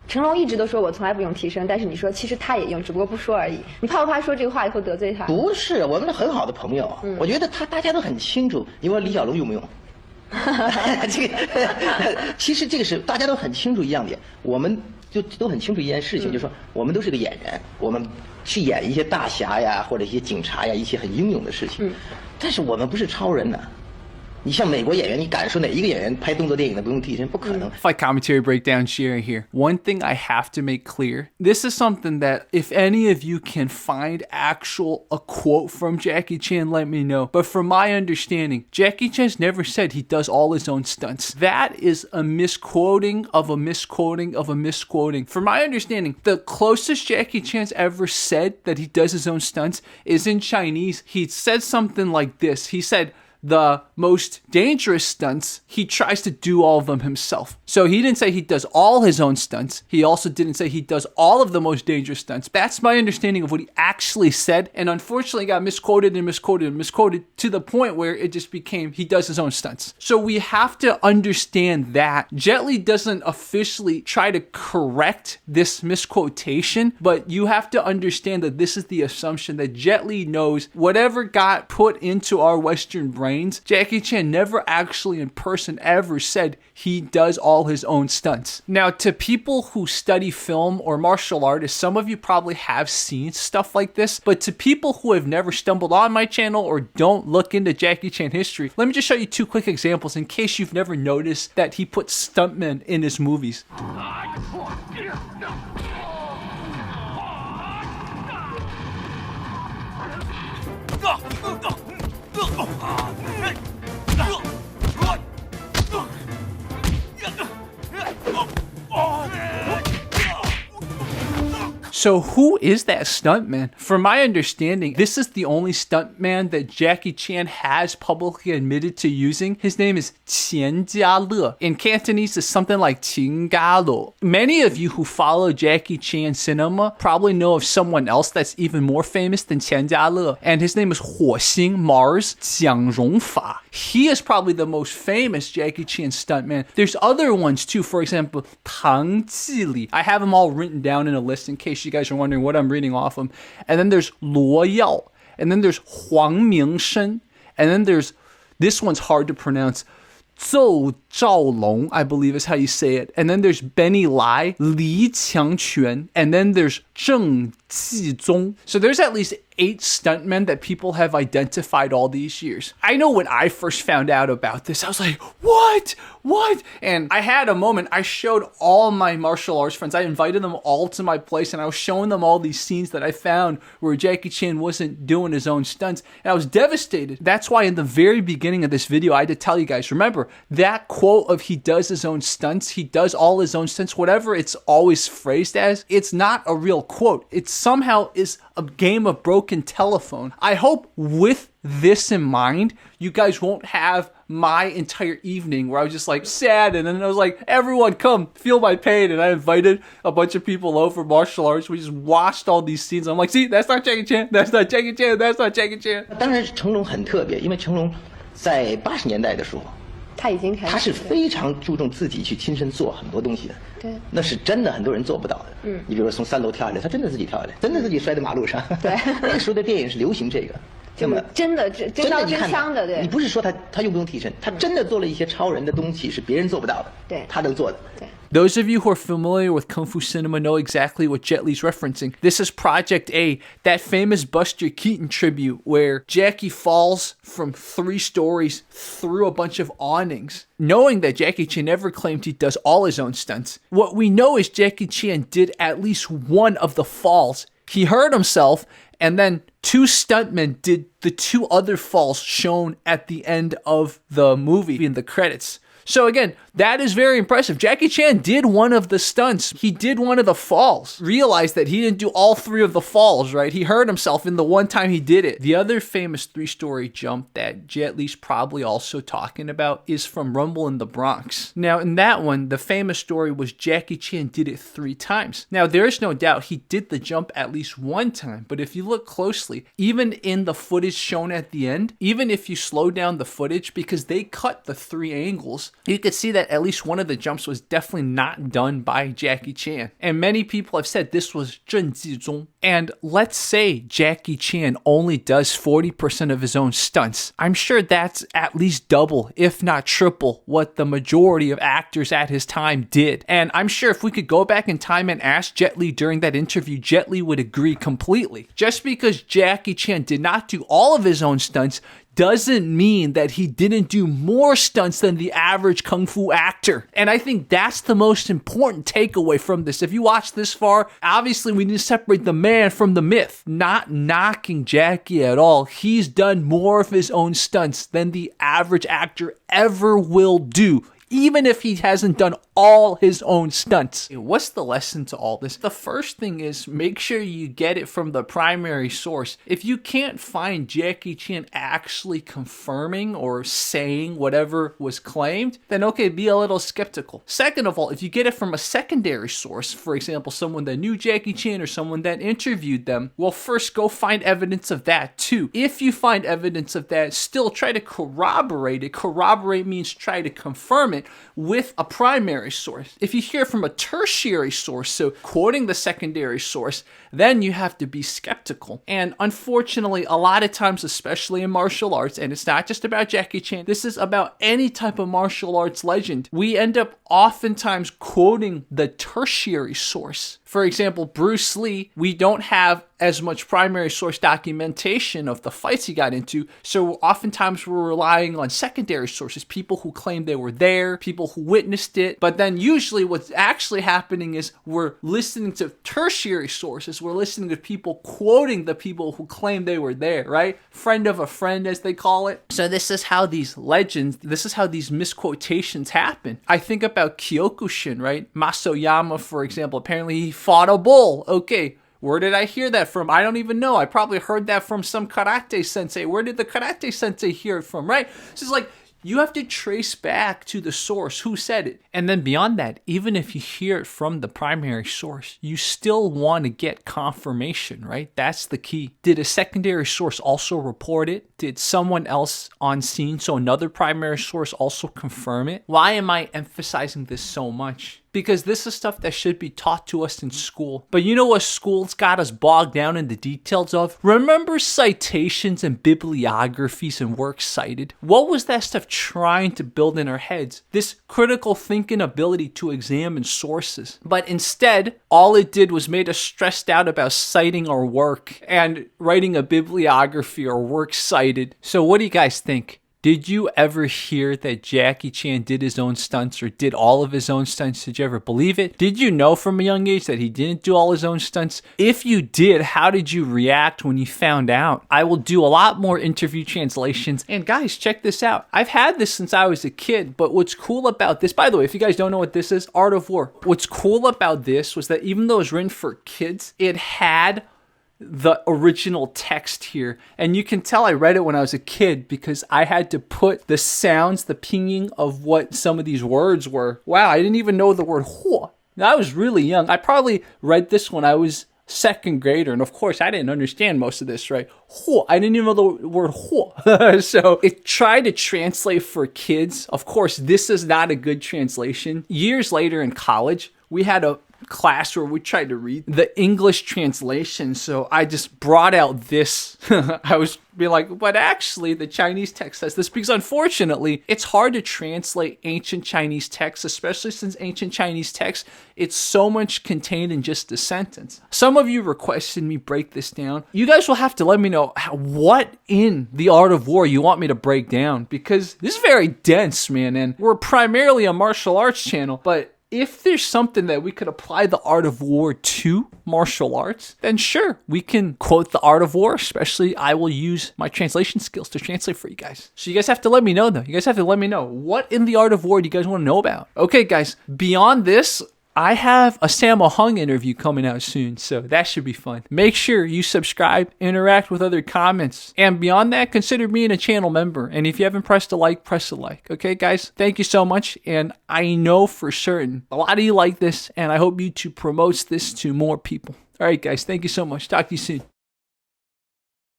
成龙一直都说我从来不用替身，但是你说其实他也用，只不过不说而已。你怕不怕说这个话以后得罪他？不是，我们是很好的朋友。我觉得大家都很清楚，你问李小龙用不用？这个其实这个是大家都很清楚一样点，我们就都很清楚一件事情，就是说我们都是个演员，我们去演一些大侠呀，或者一些警察呀，一些很英勇的事情。但是我们不是超人呐。你像美国演员，你敢说哪一个演员拍动作电影的不用替身？不可能。Fight commentary breakdown sharing here. One thing I have to make clear. This is something that if any of you can find a quote from Jackie Chan, let me know. But from my understanding, Jackie Chan's never said he does all his own stunts. That is a misquoting of a misquoting of a misquoting. From my understanding, the closest Jackie Chan's ever said that he does his own stunts is in Chinese. He said something like this. He said, the most dangerous stunts, he tries to do all of them himself. So he didn't say he does all his own stunts. He also didn't say he does all of the most dangerous stunts. That's my understanding of what he actually said. And unfortunately got misquoted and misquoted and misquoted to the point where it just became he does his own stunts. So we have to understand that Jet Li doesn't officially try to correct this misquotation, but you have to understand that this is the assumption that Jet Li knows whatever got put into our Western brains. Jackie Chan never actually in person ever said he does all his own stunts. Now, to people who study film or martial artists, some of you probably have seen stuff like this, but to people who have never stumbled on my channel or don't look into Jackie Chan history, let me just show you two quick examples in case you've never noticed that he puts stuntmen in his movies. So who is that stuntman? From my understanding, this is the only stuntman that Jackie Chan has publicly admitted to using. His name is Qian Jiale. In Cantonese, it's something like Qin Galo. Many of you who follow Jackie Chan cinema probably know of someone else that's even more famous than Qian Jiale, and his name is 火星 Mars Jiang Rongfa. He is probably the most famous Jackie Chan stuntman. There's other ones too. For example, Tang Jili. I have them all written down in a list in case you guys are wondering what I'm reading off them. And then there's Luo Yao. And then there's Huang Mingshen. And then there's, this one's hard to pronounce, Zhou Zhaolong, I believe is how you say it. And then there's Benny Lai, Li Qiangquan. And then there's Zheng Jizong. So there's at least 8 stuntmen that people have identified all these years. I know when I first found out about this, I was like, what? And I had a moment, I showed all my martial arts friends, I invited them all to my place and I was showing them all these scenes that I found where Jackie Chan wasn't doing his own stunts. And I was devastated. That's why in the very beginning of this video, I had to tell you guys, remember that quote of he does his own stunts, he does all his own stunts, whatever it's always phrased as, it's not a real quote. It somehow is a game of broken telephone. I hope with this in mind, you guys won't have my entire evening where I was just like sad and then I was like, everyone come feel my pain, and I invited a bunch of people over martial arts. We just watched all these scenes. I'm like, see, that's not Jackie Chan, that's not Jackie Chan, that's not Jackie Chan. 当然成龙很特别，因为成龙在80年代的时候，他是非常注重自己去亲身做很多东西的。对，那是真的很多人做不到的。你比如说从3楼跳下来，他真的自己跳下来，真的自己摔在马路上。对，那个时候的电影是流行这个。那么真的真刀真枪的，对。你不是说他用不用替身，他真的做了一些超人的东西，是别人做不到的。对，他能做的。对。Those of you who are familiar with Kung Fu cinema know exactly what Jet Li's referencing. This is Project A, that famous Buster Keaton tribute where Jackie falls from 3 stories through a bunch of awnings, knowing that Jackie Chan never claimed he does all his own stunts. What we know is Jackie Chan did at least one of the falls. He hurt himself, and then 2 stuntmen did the 2 other falls shown at the end of the movie in the credits. So again, that is very impressive. Jackie Chan did one of the stunts. He did one of the falls. Realized that he didn't do all 3 of the falls, right? He hurt himself in the one time he did it. The other famous 3-story jump that Jet Li's probably also talking about is from Rumble in the Bronx. Now, in that one, the famous story was Jackie Chan did it 3 times. Now, there is no doubt he did the jump at least 1 time, but if you look closely, even in the footage shown at the end, even if you slow down the footage, because they cut the 3 angles, you could see that at least one of the jumps was definitely not done by Jackie Chan. And many people have said this was 郑纪中. And let's say Jackie Chan only does 40% of his own stunts. I'm sure that's at least double, if not triple, what the majority of actors at his time did. And I'm sure if we could go back in time and ask Jet Li during that interview, Jet Li would agree completely. Just because Jackie Chan did not do all of his own stunts doesn't mean that he didn't do more stunts than the average kung fu actor. And I think that's the most important takeaway from this. If you watch this far, obviously we need to separate the man from the myth. Not knocking Jackie at all. He's done more of his own stunts than the average actor ever will do, even if he hasn't done all his own stunts. What's the lesson to all this? The first thing is make sure you get it from the primary source. If you can't find Jackie Chan actually confirming or saying whatever was claimed, then okay, be a little skeptical. Second of all, if you get it from a secondary source, for example, someone that knew Jackie Chan or someone that interviewed them, well, first go find evidence of that too. If you find evidence of that, still try to corroborate it. Corroborate means try to confirm it with a primary source. If you hear from a tertiary source, so quoting the secondary source, then you have to be skeptical. And unfortunately, a lot of times, especially in martial arts, and it's not just about Jackie Chan, this is about any type of martial arts legend, we end up oftentimes quoting the tertiary source. For example, Bruce Lee, we don't have as much primary source documentation of the fights he got into, so oftentimes we're relying on secondary sources, people who claim they were there, people who witnessed it. But then usually what's actually happening is we're listening to tertiary sources, we're listening to people quoting the people who claim they were there, right? Friend of a friend, as they call it. So this is how these legends, this is how these misquotations happen. I think about Kyokushin, right? Masoyama, for example, apparently he fought a bull. Okay, where did I hear that from? I don't even know. I probably heard that from some karate sensei. Where did the karate sensei hear it from, right? So it's like, you have to trace back to the source who said it. And then beyond that, even if you hear it from the primary source, you still want to get confirmation, right? That's the key. Did a secondary source also report it? Did someone else on scene, so another primary source, also confirm it? Why am I emphasizing this so much? Because this is stuff that should be taught to us in school. But you know what school's got us bogged down in the details of? Remember citations and bibliographies and works cited? What was that stuff trying to build in our heads? This critical thinking ability to examine sources. But instead, all it did was made us stressed out about citing our work and writing a bibliography or works cited. So what do you guys think? Did you ever hear that Jackie Chan did his own stunts or did all of his own stunts? Did you ever believe it? Did you know from a young age that he didn't do all his own stunts? If you did, how did you react when you found out? I will do a lot more interview translations. And guys, check this out. I've had this since I was a kid, but what's cool about this, by the way, if you guys don't know what this is, Art of War. What's cool about this was that even though it was written for kids, it had the original text here. And you can tell I read it when I was a kid because I had to put the sounds, the pinging of what some of these words were. Wow, I didn't even know the word huo. I was really young. I probably read this when I was second grader. And of course, I didn't understand most of this, right? Huo. I didn't even know the word huo. So it tried to translate for kids. Of course, this is not a good translation. Years later in college, we had a class where we tried to read the English translation, so I just brought out this. I was be like, but actually the Chinese text says this, because unfortunately it's hard to translate ancient Chinese text, especially since ancient Chinese text, it's so much contained in just a sentence. Some of you requested me break this down. You guys will have to let me know what in the Art of War you want me to break down, because this is very dense, man, and we're primarily a martial arts channel, but if there's something that we could apply the Art of War to martial arts, then sure, we can quote the Art of War, especially I will use my translation skills to translate for you guys. So you guys have to let me know though. You guys have to let me know what in the Art of War do you guys want to know about? Okay guys, beyond this, I have a Sammo Hung interview coming out soon, so that should be fun. Make sure you subscribe, interact with other comments, and beyond that, consider being a channel member. And if you haven't pressed a like, press a like. Okay, guys? Thank you so much, and I know for certain a lot of you like this, and I hope YouTube promotes this to more people. All right, guys, thank you so much. Talk to you soon.